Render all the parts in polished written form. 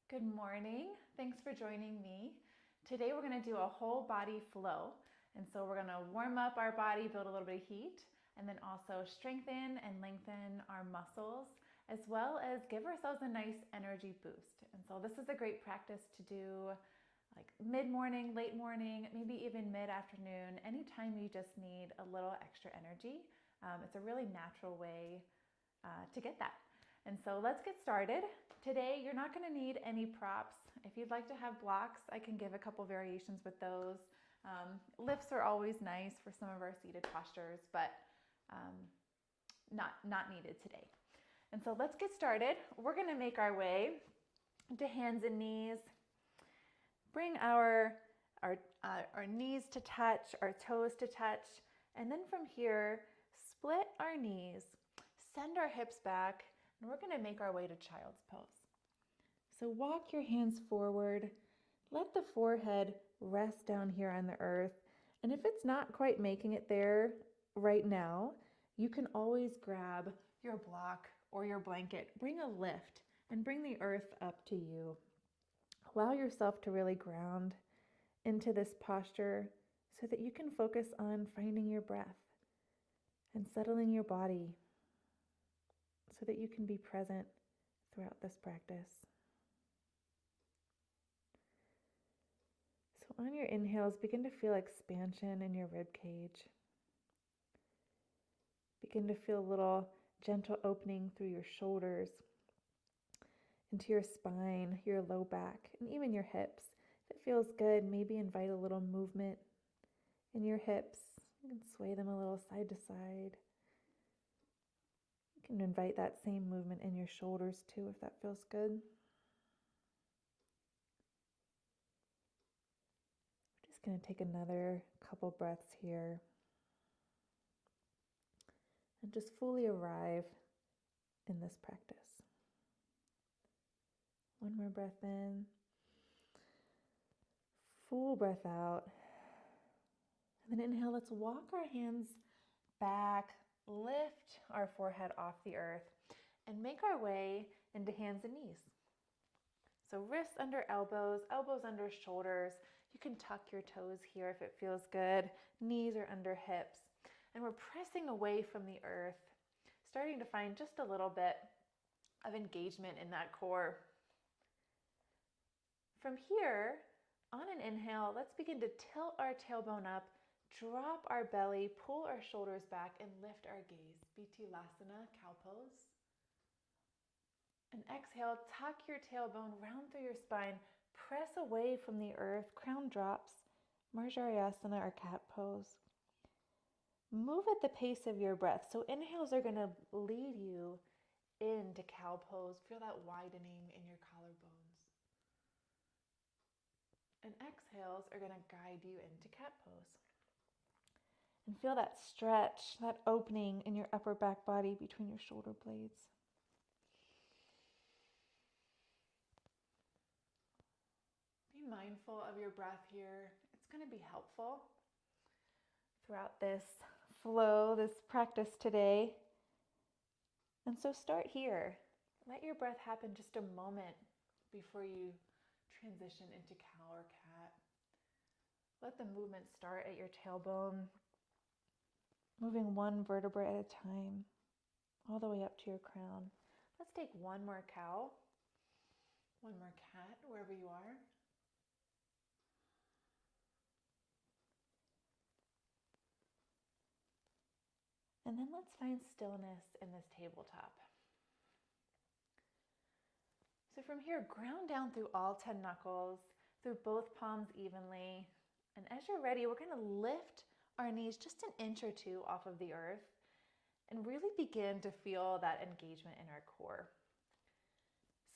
Good morning. Thanks for joining me. Today we're going to do a whole body flow. And so we're going to warm up our body, build a little bit of heat, and then also strengthen and lengthen our muscles, as well as give ourselves a nice energy boost. And so this is a great practice to do like mid-morning, late morning, maybe even mid-afternoon, anytime you just need a little extra energy. It's a really natural way to get that. And so let's get started. Today, you're not going to need any props. If you'd like to have blocks, I can give a couple variations with those. Lifts are always nice for some of our seated postures, but not needed today. And so let's get started. We're going to make our way to hands and knees. Bring our knees to touch, our toes to touch, and then from here, split our knees, send our hips back, and we're going to make our way to child's pose. So walk your hands forward. Let the forehead rest down here on the earth. And if it's not quite making it there right now, you can always grab your block or your blanket. Bring a lift and bring the earth up to you. Allow yourself to really ground into this posture so that you can focus on finding your breath and settling your body, so that you can be present throughout this practice. So on your inhales, begin to feel expansion in your rib cage. Begin to feel a little gentle opening through your shoulders, into your spine, your low back, and even your hips. If it feels good, maybe invite a little movement in your hips. You can sway them a little side to side. You can invite that same movement in your shoulders too, if that feels good. We're just going to take another couple breaths here and just fully arrive in this practice. One more breath in. Full breath out. And then inhale, let's walk our hands back, lift our forehead off the earth, and make our way into hands and knees. So wrists under elbows, elbows under shoulders. You can tuck your toes here if it feels good. Knees are under hips. And we're pressing away from the earth, starting to find just a little bit of engagement in that core. From here, on an inhale, let's begin to tilt our tailbone up, drop our belly, pull our shoulders back, and lift our gaze. Bittilasana, cow pose. And exhale, tuck your tailbone round through your spine, press away from the earth, crown drops, Marjarayasana or cat pose. Move at the pace of your breath. So inhales are going to lead you into cow pose. Feel that widening in your collarbones. And exhales are going to guide you into cat pose. And feel that stretch, that opening in your upper back body between your shoulder blades. Be mindful of your breath here. It's going to be helpful throughout this flow, this practice today. And so start here. Let your breath happen just a moment before you transition into cow or cat. Let the movement start at your tailbone, moving one vertebrae at a time, all the way up to your crown. Let's take one more cow, one more cat, wherever you are. And then let's find stillness in this tabletop. So from here, ground down through all 10 knuckles, through both palms evenly. And as you're ready, we're going to lift our knees just an inch or two off of the earth and really begin to feel that engagement in our core.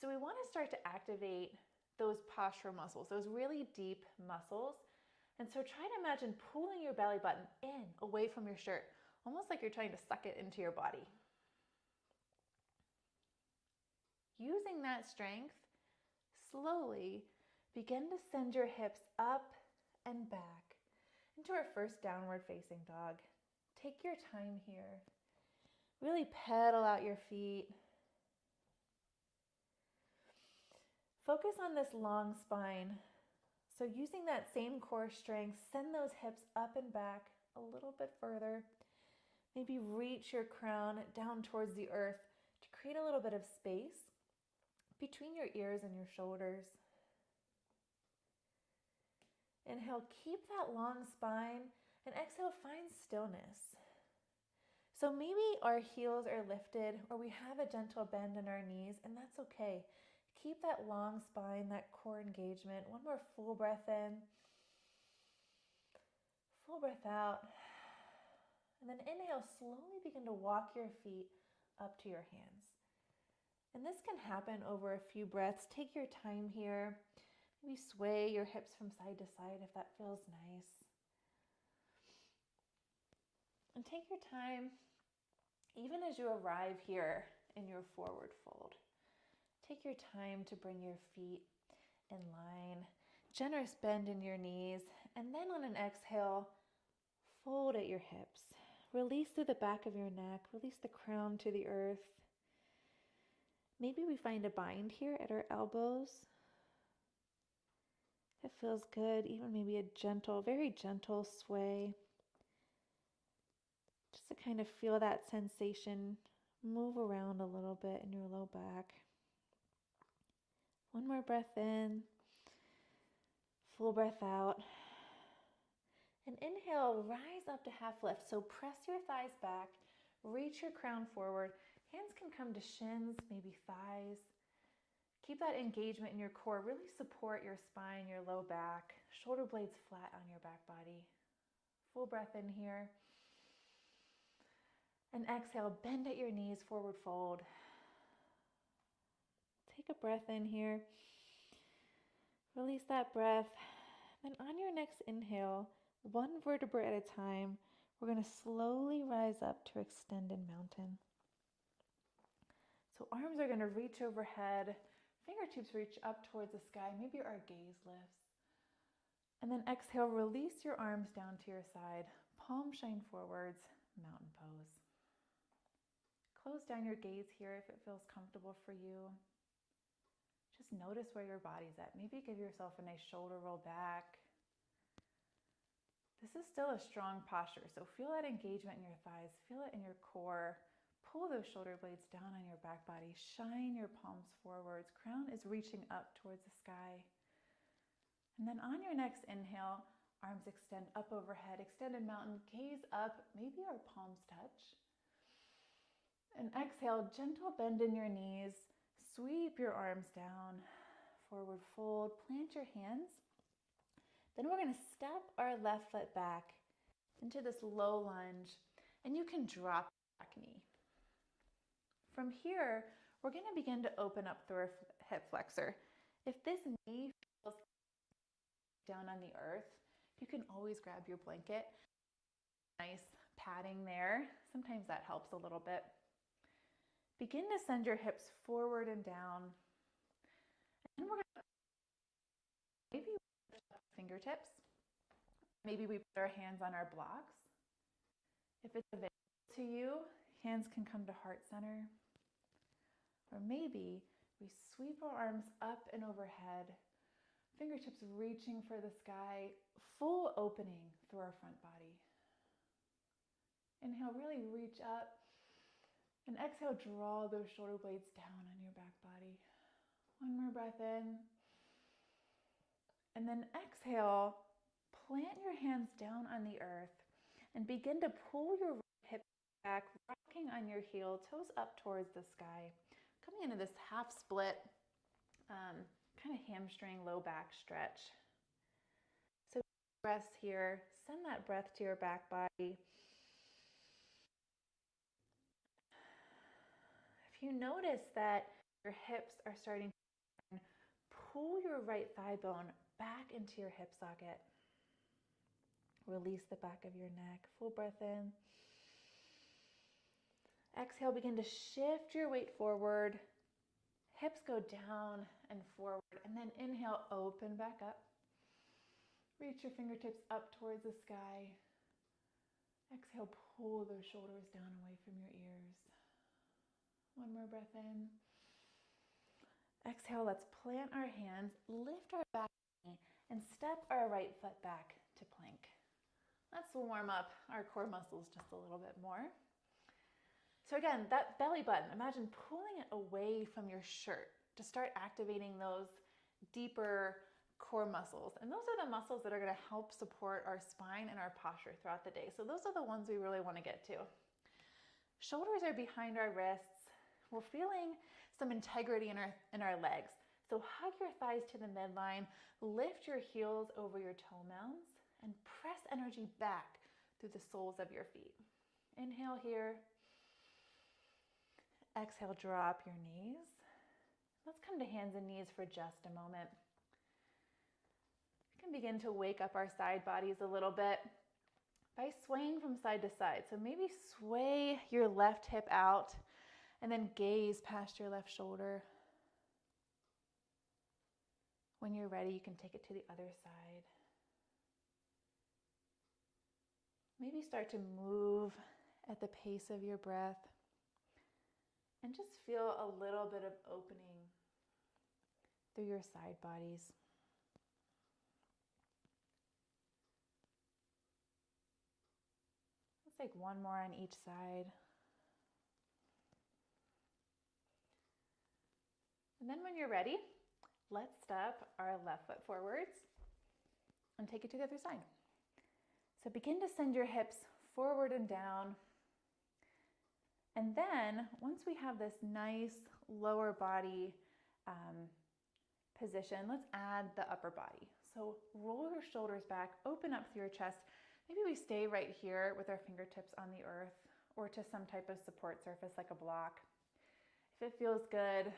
So we want to start to activate those postural muscles, those really deep muscles. And so try to imagine pulling your belly button in, away from your shirt, almost like you're trying to suck it into your body. Using that strength, slowly begin to send your hips up and back into our first downward facing dog. Take your time here. Really pedal out your feet. focus on this long spine. So using that same core strength, send those hips up and back a little bit further. Maybe reach your crown down towards the earth to create a little bit of space between your ears and your shoulders. Inhale, keep that long spine, and exhale, find stillness. So maybe our heels are lifted or we have a gentle bend in our knees, and that's okay. Keep that long spine, that core engagement. One more full breath in, full breath out. And then inhale, slowly begin to walk your feet up to your hands. And this can happen over a few breaths. Take your time here. Maybe sway your hips from side to side if that feels nice. And take your time, even as you arrive here in your forward fold. Take your time to bring your feet in line. Generous bend in your knees. And then on an exhale, fold at your hips. Release through the back of your neck. Release the crown to the earth. Maybe we find a bind here at our elbows. It feels good. Even maybe a gentle, very gentle sway. Just to kind of feel that sensation move around a little bit in your low back. One more breath in. Full breath out. And inhale, rise up to half lift. So press your thighs back, reach your crown forward. Hands can come to shins, maybe thighs. Keep that engagement in your core. Really support your spine, your low back. Shoulder blades flat on your back body. Full breath in here. And exhale, bend at your knees, forward fold. Take a breath in here. Release that breath. Then on your next inhale, one vertebra at a time, we're going to slowly rise up to extended mountain. So arms are going to reach overhead, fingertips reach up towards the sky, maybe our gaze lifts. And then exhale, release your arms down to your side, palms shine forwards, mountain pose. Close down your gaze here if it feels comfortable for you. Just notice where your body's at. Maybe give yourself a nice shoulder roll back. This is still a strong posture, so feel that engagement in your thighs, feel it in your core. Pull those shoulder blades down on your back body, shine your palms forwards. Crown is reaching up towards the sky. And then on your next inhale, arms extend up overhead, extended mountain, gaze up, maybe our palms touch. And exhale, gentle bend in your knees, sweep your arms down, forward fold, plant your hands. Then we're going to step our left foot back into this low lunge, and you can drop your back knee. From here, we're going to begin to open up through our hip flexor. If this knee feels down on the earth, you can always grab your blanket. Nice padding there. Sometimes that helps a little bit. Begin to send your hips forward and down. And we're going to maybe lift up fingertips. Maybe we put our hands on our blocks. If it's available to you, hands can come to heart center. Or maybe we sweep our arms up and overhead, fingertips reaching for the sky, full opening through our front body. Inhale, really reach up. And exhale, draw those shoulder blades down on your back body. One more breath in. And then exhale, plant your hands down on the earth and begin to pull your hip back, rocking on your heel, toes up towards the sky. Coming into this half split, kind of hamstring, low back stretch. So breaths here, send that breath to your back body. If you notice that your hips are starting to turn, pull your right thigh bone back into your hip socket. Release the back of your neck. Full breath in. Exhale, begin to shift your weight forward. Hips go down and forward. And then inhale, open back up. Reach your fingertips up towards the sky. Exhale, pull those shoulders down away from your ears. One more breath in. Exhale, let's plant our hands, lift our back knee, and step our right foot back to plank. Let's warm up our core muscles just a little bit more. So again, that belly button, imagine pulling it away from your shirt to start activating those deeper core muscles. And those are the muscles that are going to help support our spine and our posture throughout the day. So those are the ones we really want to get to. Shoulders are behind our wrists. We're feeling some integrity in our legs. So hug your thighs to the midline, lift your heels over your toe mounds, and press energy back through the soles of your feet. Inhale here. Exhale, drop your knees. Let's come to hands and knees for just a moment. We can begin to wake up our side bodies a little bit by swaying from side to side. So maybe sway your left hip out and then gaze past your left shoulder. When you're ready, you can take it to the other side. Maybe start to move at the pace of your breath and just feel a little bit of opening through your side bodies. Let's take one more on each side. And then when you're ready, let's step our left foot forwards and take it to the other side. So begin to send your hips forward and down. And then once we have this nice lower body position, let's add the upper body. So roll your shoulders back, open up through your chest. Maybe we stay right here with our fingertips on the earth or to some type of support surface like a block. If it feels good,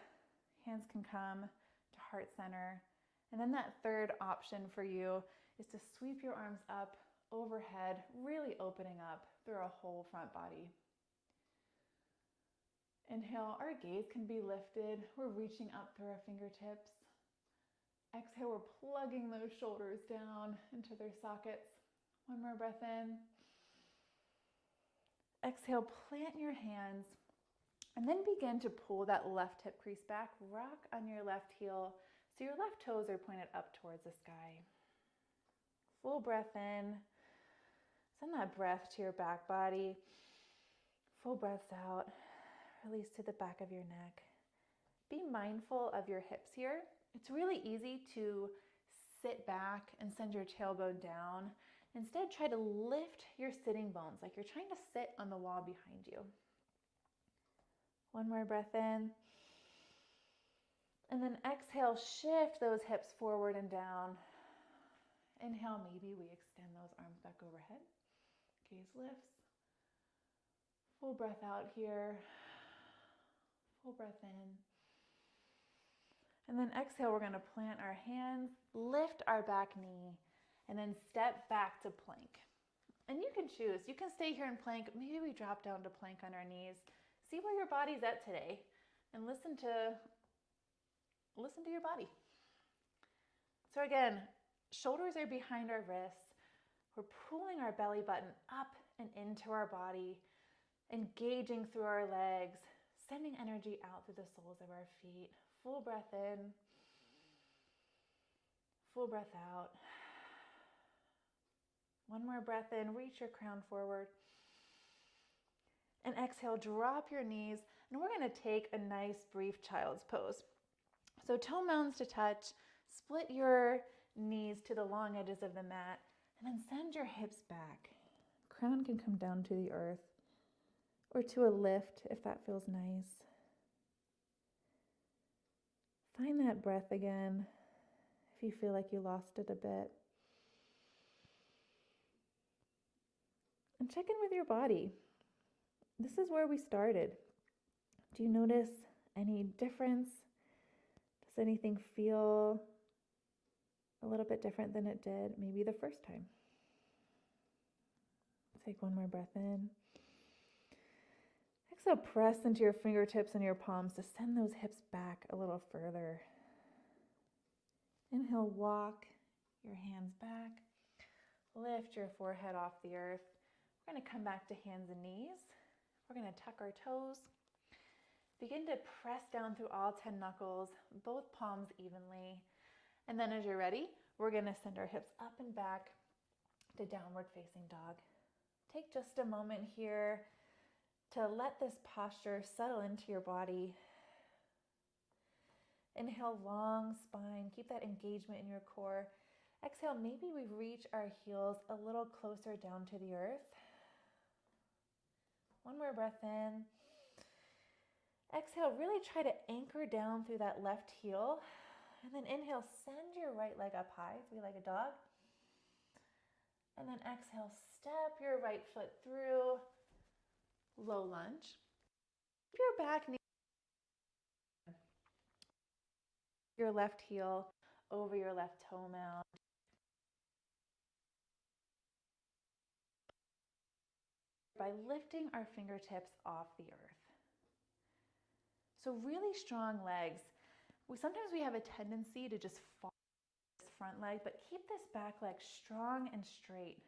hands can come to heart center. And then that third option for you is to sweep your arms up overhead, really opening up through our whole front body. Inhale, our gaze can be lifted. We're reaching up through our fingertips. Exhale, we're plugging those shoulders down into their sockets. One more breath in. Exhale, plant your hands and then begin to pull that left hip crease back. Rock on your left heel so your left toes are pointed up towards the sky. Full breath in. Send that breath to your back body. Full breaths out. Release to the back of your neck. Be mindful of your hips here. It's really easy to sit back and send your tailbone down. Instead, try to lift your sitting bones like you're trying to sit on the wall behind you. One more breath in. And then exhale, shift those hips forward and down. Inhale, maybe we extend those arms back overhead. Gaze lifts. Full breath out here. Full breath in. And then exhale, we're going to plant our hands, lift our back knee, and then step back to plank. And you can choose. You can stay here in plank. Maybe we drop down to plank on our knees. See where your body's at today and listen to your body. So again, shoulders are behind our wrists. We're pulling our belly button up and into our body, engaging through our legs, sending energy out through the soles of our feet. Full breath in, full breath out. One more breath in, reach your crown forward. And exhale, drop your knees, and we're going to take a nice brief child's pose. So toe mounds to touch, split your knees to the long edges of the mat, and then send your hips back. Crown can come down to the earth or to a lift if that feels nice. Find that breath again if you feel like you lost it a bit. And check in with your body. This is where we started. Do you notice any difference? Does anything feel a little bit different than it did maybe the first time? Take one more breath in. Exhale, press into your fingertips and your palms to send those hips back a little further. Inhale, walk your hands back. Lift your forehead off the earth. We're going to come back to hands and knees. We're going to tuck our toes. Begin to press down through all 10 knuckles, both palms evenly. And then as you're ready, we're gonna send our hips up and back to downward facing dog. Take just a moment here to let this posture settle into your body. Inhale, long spine. Keep that engagement in your core. Exhale, maybe we reach our heels a little closer down to the earth. One more breath in. Exhale, really try to anchor down through that left heel. And then inhale, send your right leg up high, three-legged dog. And then exhale, step your right foot through, low lunge. Keep your back knee, your left heel over your left toe mound. By lifting our fingertips off the earth. So really strong legs. Sometimes we have a tendency to just fall this front leg, but keep this back leg strong and straight.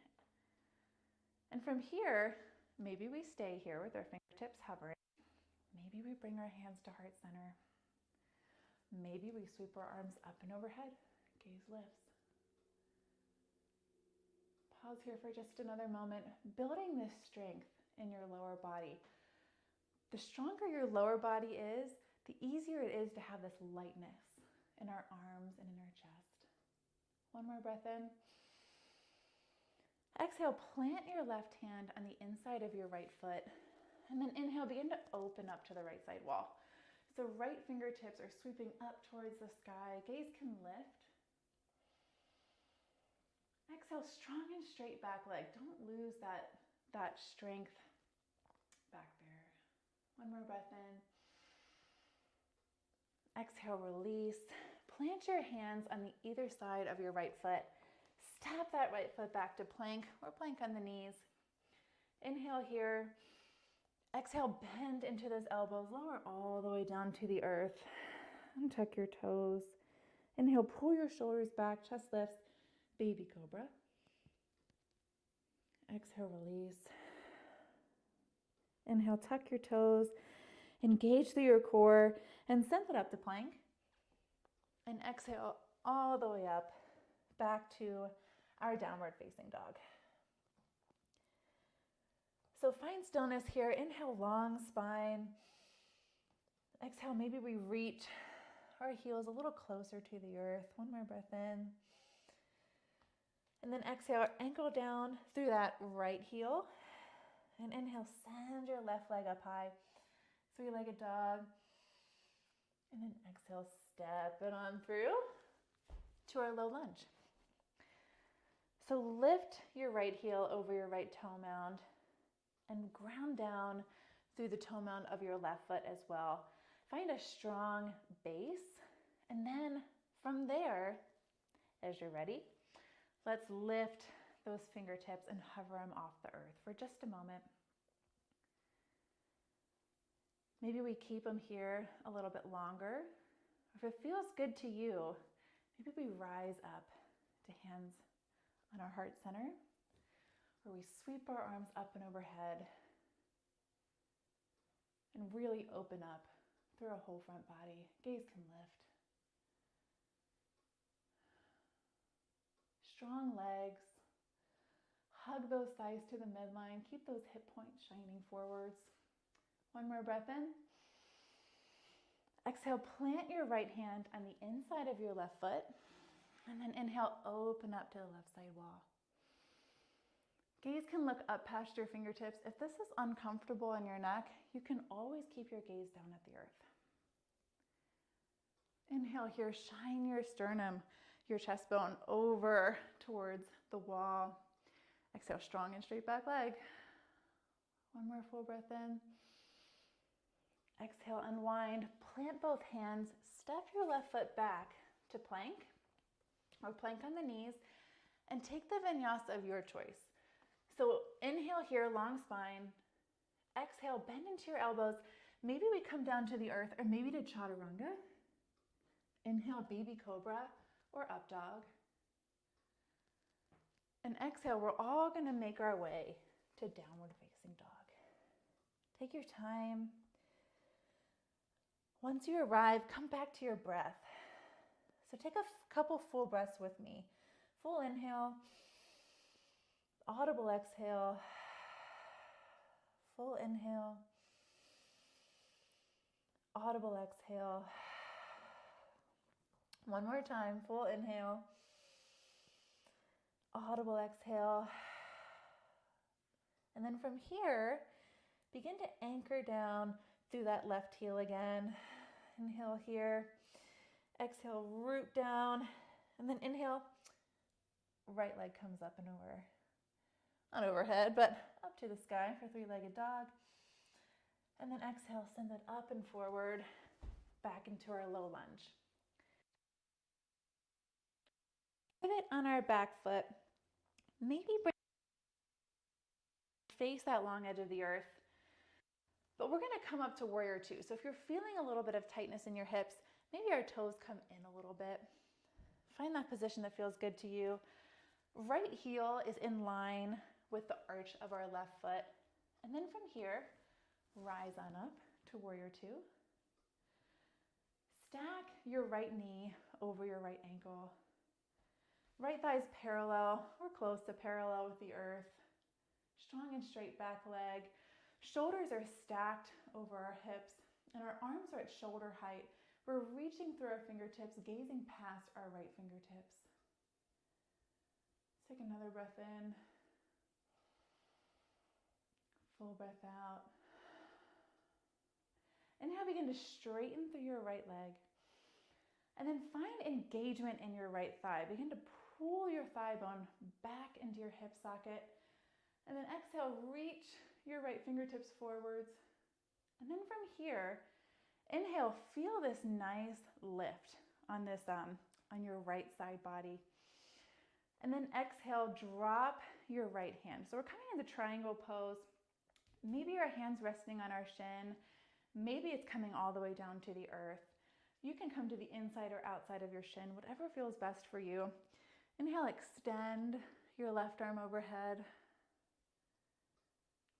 And from here, maybe we stay here with our fingertips hovering. Maybe we bring our hands to heart center. Maybe we sweep our arms up and overhead. Gaze lifts. Pause here for just another moment, building this strength in your lower body. The stronger your lower body is, the easier it is to have this lightness in our arms and in our chest. One more breath in. Exhale, plant your left hand on the inside of your right foot, and then inhale, begin to open up to the right side wall. So right fingertips are sweeping up towards the sky. Gaze can lift. Exhale, strong and straight back leg. Don't lose that strength back there. One more breath in. Exhale, release. Plant your hands on the either side of your right foot. Step that right foot back to plank or plank on the knees. Inhale here. Exhale, bend into those elbows. Lower all the way down to the earth. And tuck your toes. Inhale, pull your shoulders back, chest lifts. Baby cobra. Exhale, release. Inhale, tuck your toes, engage through your core, and send it up to plank. And exhale all the way up, back to our downward facing dog. So find stillness here. Inhale, long spine. Exhale, maybe we reach our heels a little closer to the earth. One more breath in. And then exhale, ankle down through that right heel. And inhale, send your left leg up high, three-legged dog. And then exhale, step it on through to our low lunge. So lift your right heel over your right toe mound and ground down through the toe mound of your left foot as well. Find a strong base. And then from there, as you're ready, let's lift those fingertips and hover them off the earth for just a moment. Maybe we keep them here a little bit longer. If it feels good to you, maybe we rise up to hands on our heart center, or we sweep our arms up and overhead and really open up through our whole front body. Gaze can lift. Strong legs. Hug those thighs to the midline. Keep those hip points shining forwards. One more breath in. Exhale, plant your right hand on the inside of your left foot. And then inhale, open up to the left side wall. Gaze can look up past your fingertips. If this is uncomfortable in your neck, you can always keep your gaze down at the earth. Inhale here, shine your sternum, your chest bone over towards the wall. Exhale, strong and straight back leg. One more full breath in. Exhale, unwind. Plant both hands. Step your left foot back to plank or plank on the knees and take the vinyasa of your choice. So inhale here, long spine. Exhale, bend into your elbows. Maybe we come down to the earth or maybe to chaturanga. Inhale, baby cobra or up dog. And exhale, we're all going to make our way to downward facing dog. Take your time. Once you arrive, come back to your breath. So take a couple full breaths with me. Full inhale, audible exhale, full inhale, audible exhale. One more time, full inhale, audible exhale. And then from here, begin to anchor down through that left heel again. Inhale here, exhale, root down, and then inhale, right leg comes up and over. Not overhead, but up to the sky for three-legged dog. And then exhale, send it up and forward, back into our low lunge. Pivot on our back foot. Maybe face that long edge of the earth. But we're going to come up to warrior two. So if you're feeling a little bit of tightness in your hips, maybe our toes come in a little bit. Find that position that feels good to you. Right heel is in line with the arch of our left foot. And then from here, rise on up to warrior two. Stack your right knee over your right ankle. Right thigh is parallel or close to parallel with the earth. Strong and straight back leg. Shoulders are stacked over our hips and our arms are at shoulder height. We're reaching through our fingertips, gazing past our right fingertips. Take another breath in. Full breath out. And now begin to straighten through your right leg. And then find engagement in your right thigh. Begin to pull your thigh bone back into your hip socket. And then exhale, reach your right fingertips forwards. And then from here, inhale, feel this nice lift on your right side body. And then exhale, drop your right hand. So we're coming into triangle pose. Maybe your hand's resting on our shin. Maybe it's coming all the way down to the earth. You can come to the inside or outside of your shin, whatever feels best for you. Inhale, extend your left arm overhead.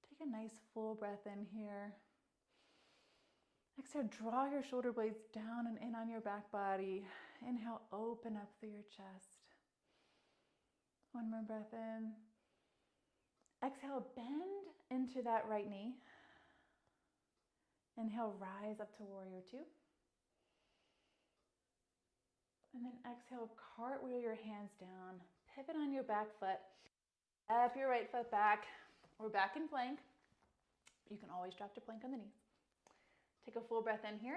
Take a nice full breath in here. Exhale, draw your shoulder blades down and in on your back body. Inhale, open up through your chest. One more breath in. Exhale, bend into that right knee. Inhale, rise up to warrior two. And then exhale, cartwheel your hands down. Pivot on your back foot. Step your right foot back. We're back in plank. You can always drop to plank on the knees. Take a full breath in here.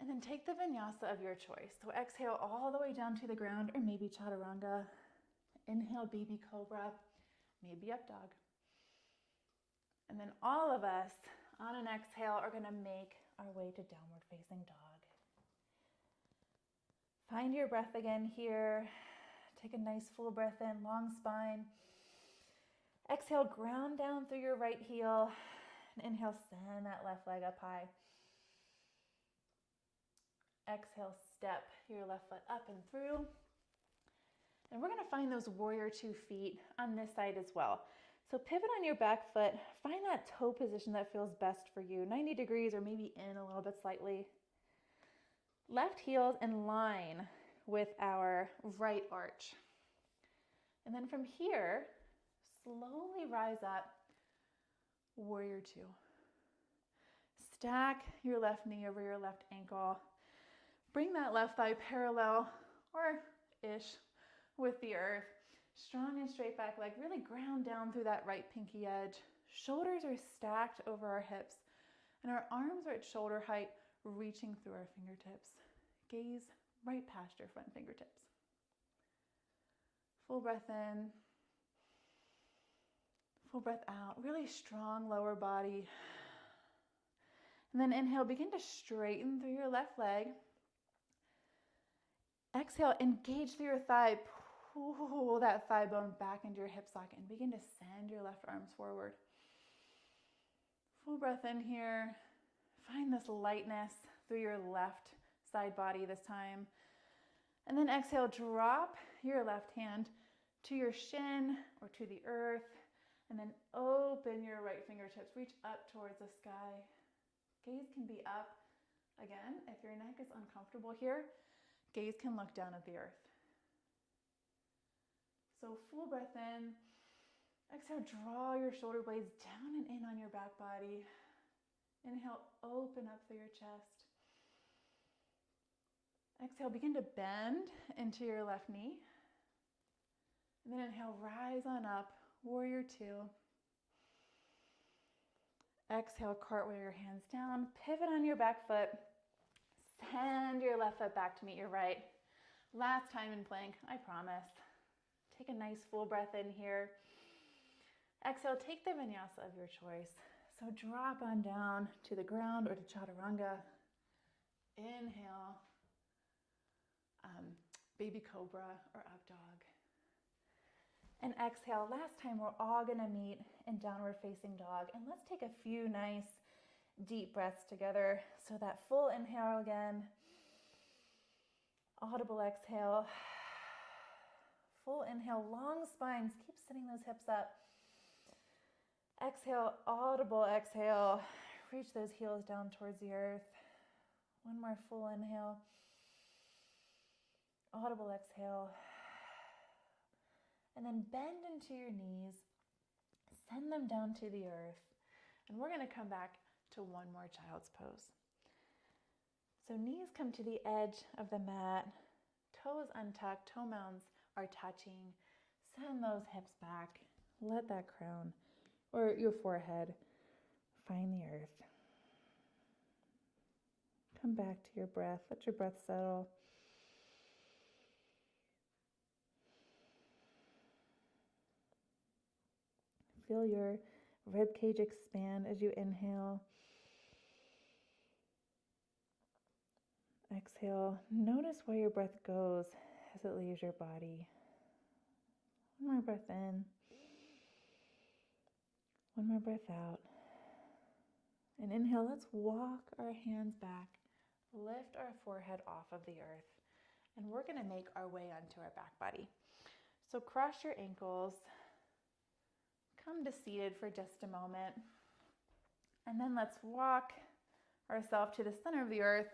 And then take the vinyasa of your choice. So exhale all the way down to the ground, or maybe chaturanga. Inhale, baby cobra, maybe up dog. And then all of us, on an exhale, are gonna make our way to downward facing dog. Find your breath again here. Take a nice full breath in, long spine. Exhale, ground down through your right heel. And inhale, send that left leg up high. Exhale, step your left foot up and through. And we're gonna find those warrior two feet on this side as well. So pivot on your back foot, find that toe position that feels best for you, 90 degrees or maybe in a little bit slightly. Left heel's in line with our right arch. And then from here, slowly rise up, warrior two. Stack your left knee over your left ankle. Bring that left thigh parallel or ish with the earth. Strong and straight back leg, really ground down through that right pinky edge. Shoulders are stacked over our hips and our arms are at shoulder height, reaching through our fingertips. Gaze right past your front fingertips. Full breath in, full breath out, really strong lower body. And then inhale, begin to straighten through your left leg. Exhale, engage through your thigh. Pull that thigh bone back into your hip socket and begin to send your left arms forward. Full breath in here. Find this lightness through your left side body this time. And then exhale, drop your left hand to your shin or to the earth. And then open your right fingertips. Reach up towards the sky. Gaze can be up Again, if your neck is uncomfortable here, gaze can look down at the earth. So full breath in. Exhale, draw your shoulder blades down and in on your back body. Inhale, open up through your chest. Exhale, begin to bend into your left knee. And then inhale, rise on up, warrior two. Exhale, cartwheel your hands down, pivot on your back foot. Send your left foot back to meet your right. Last time in plank, I promise. Take a nice full breath in here. Exhale, take the vinyasa of your choice. So drop on down to the ground or to chaturanga. Inhale, baby cobra or up dog. And exhale, last time we're all gonna meet in downward facing dog. And let's take a few nice deep breaths together. So that full inhale again, audible exhale, full inhale, long spines, keep sitting those hips up. Exhale, audible exhale, reach those heels down towards the earth. One more full inhale, audible exhale. And then bend into your knees, send them down to the earth. And we're gonna come back to one more child's pose. So knees come to the edge of the mat, toes untucked, toe mounds are touching. Send those hips back, let that crown or your forehead find the earth. Come back to your breath, let your breath settle. Feel your rib cage expand as you inhale. Exhale. Notice where your breath goes as it leaves your body. One more breath in. One more breath out. And inhale, let's walk our hands back. Lift our forehead off of the earth. And we're going to make our way onto our back body. So cross your ankles. Come to seated for just a moment. And then let's walk ourselves to the center of the earth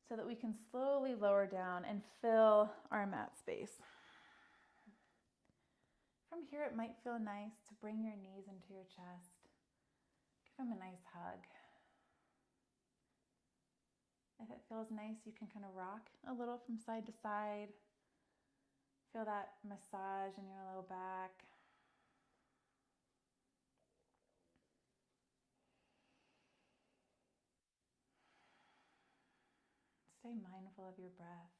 so that we can slowly lower down and fill our mat space. From here, it might feel nice to bring your knees into your chest. Give them a nice hug. If it feels nice, you can kind of rock a little from side to side. Feel that massage in your low back. Stay mindful of your breath.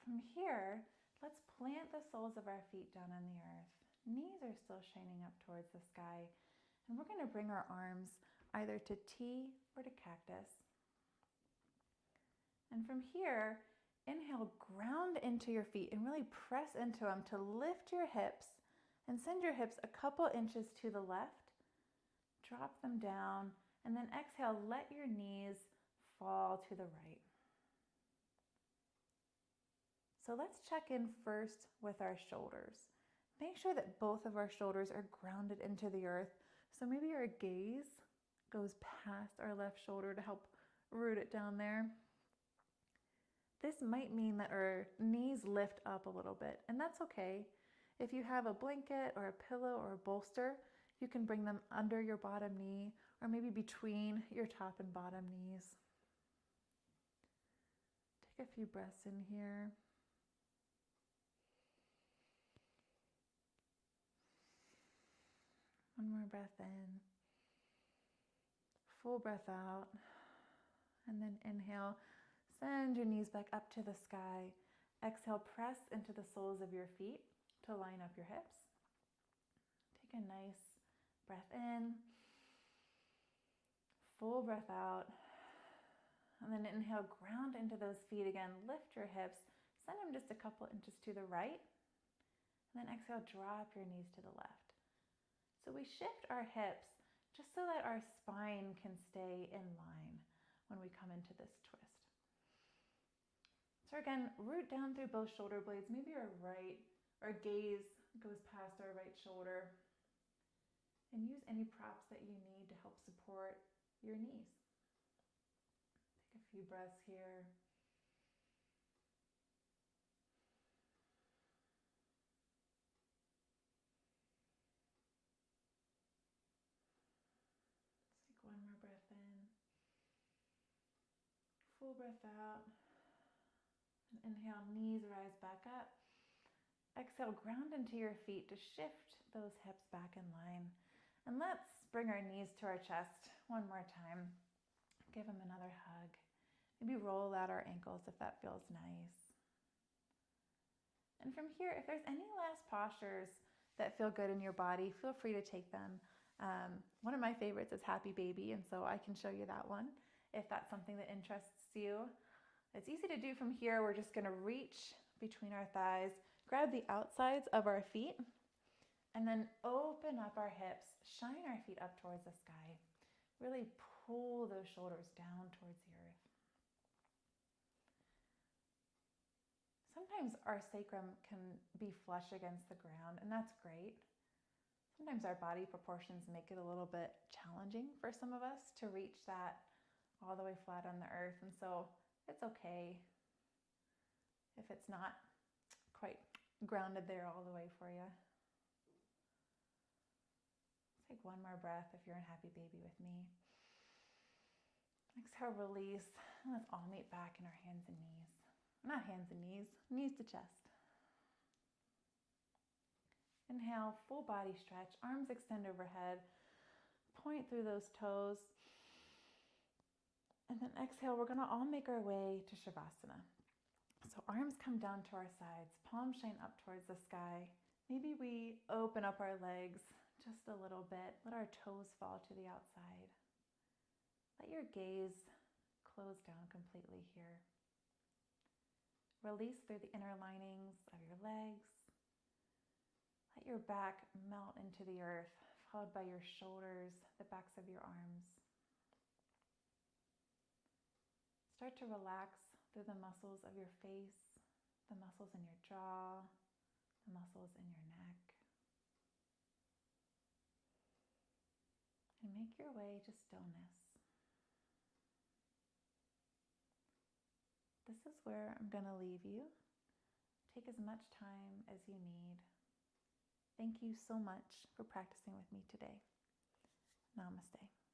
From here, let's plant the soles of our feet down on the earth. Knees are still shining up towards the sky. And we're going to bring our arms either to T or to cactus. And from here, inhale, ground into your feet and really press into them to lift your hips and send your hips a couple inches to the left. Drop them down. And then exhale, let your knees fall to the right. So let's check in first with our shoulders. Make sure that both of our shoulders are grounded into the earth. So maybe our gaze goes past our left shoulder to help root it down there. This might mean that our knees lift up a little bit, and that's okay. If you have a blanket or a pillow or a bolster, you can bring them under your bottom knee or maybe between your top and bottom knees. Take a few breaths in here. One more breath in. Full breath out. And then inhale. Send your knees back up to the sky. Exhale, press into the soles of your feet to line up your hips. Take a nice breath in. Full breath out. And then inhale, ground into those feet again. Lift your hips. Send them just a couple inches to the right. And then exhale, drop your knees to the left. So we shift our hips just so that our spine can stay in line when we come into this twist. So again, root down through both shoulder blades. Maybe our gaze goes past our right shoulder. And use any props that you need to help support your knees. Take a few breaths here. Let's take one more breath in. Full breath out. And inhale, knees rise back up. Exhale, ground into your feet to shift those hips back in line. And let's bring our knees to our chest one more time. Give them another hug. Maybe roll out our ankles if that feels nice. And from here, if there's any last postures that feel good in your body, feel free to take them. One of my favorites is Happy Baby, and so I can show you that one if that's something that interests you. It's easy to do from here. We're just going to reach between our thighs, grab the outsides of our feet, and then open up our hips, shine our feet up towards the sky. Really pull those shoulders down towards the earth. Sometimes our sacrum can be flush against the ground, and that's great. Sometimes our body proportions make it a little bit challenging for some of us to reach that all the way flat on the earth, and so it's okay if it's not quite grounded there all the way for you. Take one more breath if you're in Happy Baby with me. Exhale, release. And let's all meet back in our hands and knees. Not hands and knees, knees to chest. Inhale, full body stretch, arms extend overhead, point through those toes. And then exhale, we're gonna all make our way to Shavasana. So arms come down to our sides, palms shine up towards the sky. Maybe we open up our legs just a little bit. Let our toes fall to the outside. Let your gaze close down completely here. Release through the inner linings of your legs. Let your back melt into the earth, followed by your shoulders, the backs of your arms. Start to relax through the muscles of your face, the muscles in your jaw, the muscles in your neck. And make your way to stillness. This is where I'm going to leave you. Take as much time as you need. Thank you so much for practicing with me today. Namaste.